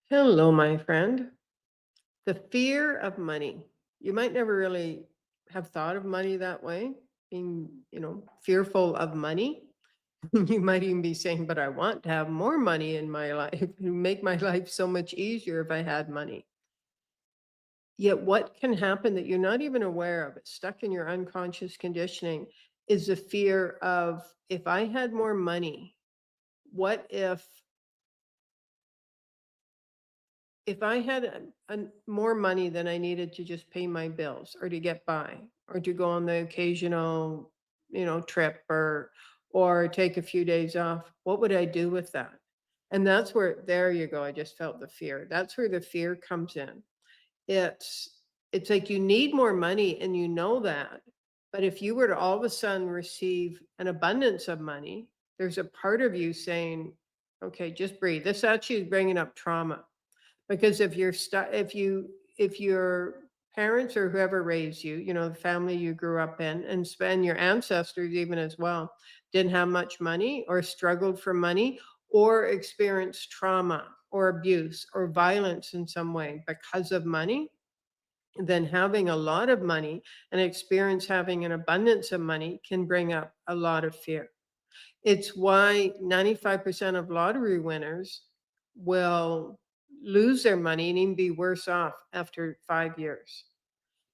Hello, my friend. The fear of money. You might never really have thought of money that way, being, fearful of money. You might even be saying, but I want to have more money in my life, to make my life so much easier if I had money. Yet, what can happen that you're not even aware of, it's stuck in your unconscious conditioning, is the fear of if I had more money, what if I had more money than I needed to just pay my bills or to get by or to go on the occasional, trip or take a few days off, what would I do with that? And that's where there you go. I just felt the fear. That's where the fear comes in. It's it's like you need more money and you know that. But if you were to all of a sudden receive an abundance of money, there's a part of you saying, okay, just breathe. This actually is bringing up trauma because if your parents or whoever raised you, the family you grew up in and spend your ancestors even as well, didn't have much money or struggled for money or experienced trauma or abuse or violence in some way because of money, then having a lot of money and experience having an abundance of money can bring up a lot of fear. It's why 95% of lottery winners will lose their money and even be worse off after 5 years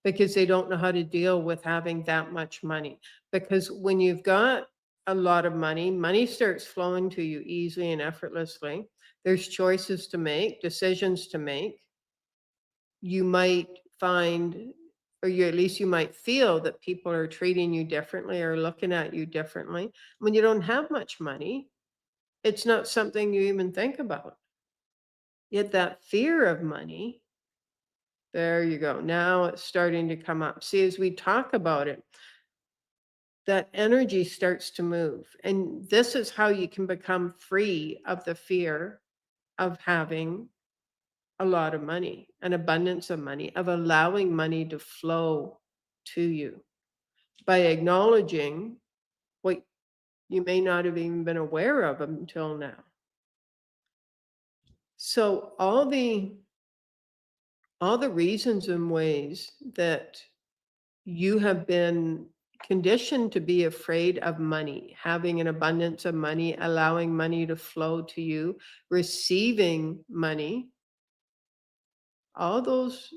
because they don't know how to deal with having that much money. Because when you've got a lot of money, money starts flowing to you easily and effortlessly. There's choices to make, decisions to make. You might find, or you at least you might feel that people are treating you differently or looking at you differently. When you don't have much money, it's not something you even think about. Yet that fear of money, there you go. Now it's starting to come up. See, as we talk about it, that energy starts to move. And this is how you can become free of the fear of having a lot of money, an abundance of money, of allowing money to flow to you by acknowledging what you may not have even been aware of until now. So all the reasons and ways that you have been conditioned to be afraid of money, having an abundance of money, allowing money to flow to you, receiving money, all those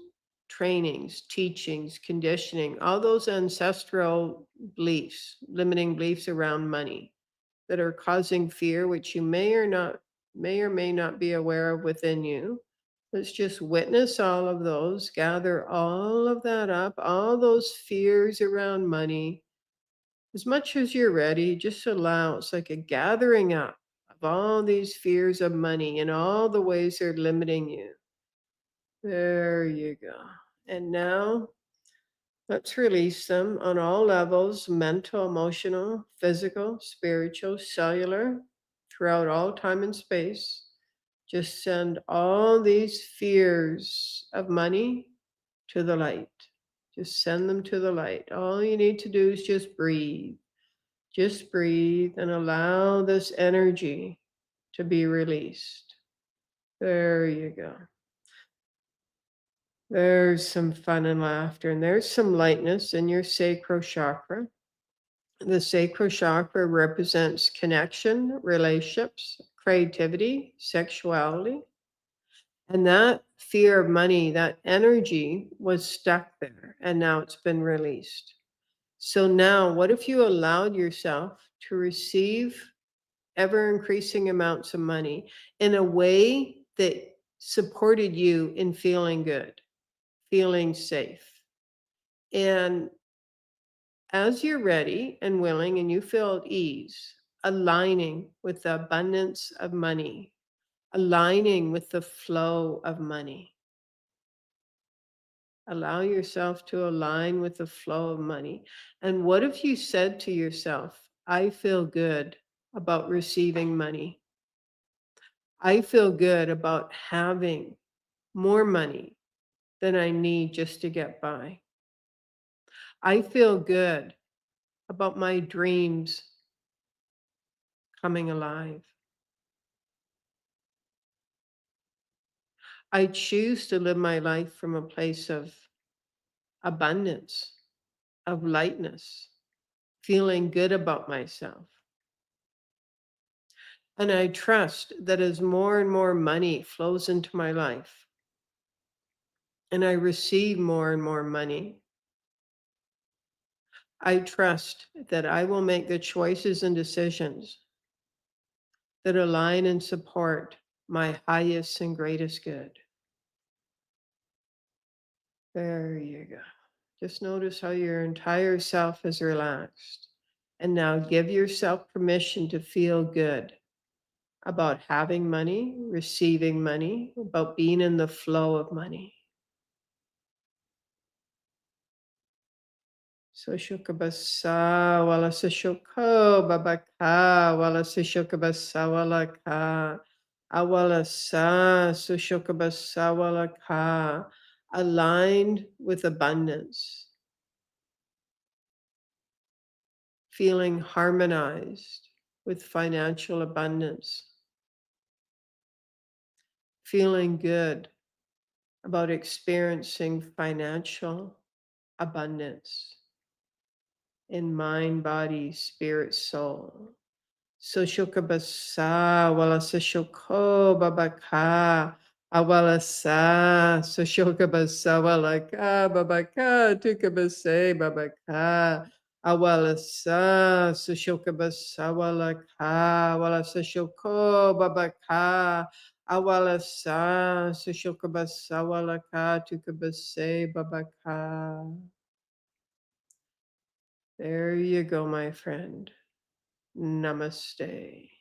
trainings, teachings, conditioning, all those ancestral beliefs, limiting beliefs around money that are causing fear, which you may or may not be aware of within you. Let's just witness all of those, gather all of that up, all those fears around money. As much as you're ready, just allow it's like a gathering up of all these fears of money and all the ways they're limiting you. There you go. And now let's release them on all levels: mental, emotional, physical, spiritual, cellular, throughout all time and space. Just send all these fears of money to the light. Just send them to the light. All you need to do is just breathe. Just breathe and allow this energy to be released. There you go. There's some fun and laughter, and there's some lightness in your sacral chakra. The sacral chakra represents connection, relationships, creativity, sexuality. And that fear of money, that energy was stuck there, and now it's been released. So now, what if you allowed yourself to receive ever increasing amounts of money in a way that supported you in feeling good, feeling safe? And as you're ready and willing and you feel at ease, aligning with the abundance of money, aligning with the flow of money. Allow yourself to align with the flow of money. And what if you said to yourself, I feel good about receiving money? I feel good about having more money than I need just to get by. I feel good about my dreams coming alive. I choose to live my life from a place of abundance, of lightness, feeling good about myself. And I trust that as more and more money flows into my life and I receive more and more money, I trust that I will make the choices and decisions that align and support my highest and greatest good. There you go. Just notice how your entire self is relaxed. And now give yourself permission to feel good about having money, receiving money, about being in the flow of money. So shukabasa wala sa shuko babaka wala sa shukabasa wala ka awala sa so shukabasa wala ka, aligned with abundance, feeling harmonized with financial abundance, feeling good about experiencing financial abundance in mind, body, spirit, soul. So shokabasa, wala sa shoko, babaka, awala sa, so shokabasa, wala ka, babaka, tukabase, babaka, awala sa, so shokabasa, wala ka, wala sa shoko, babaka, awala sa, so shokabasa, wala ka, tukabase, babaka. There you go, my friend. Namaste.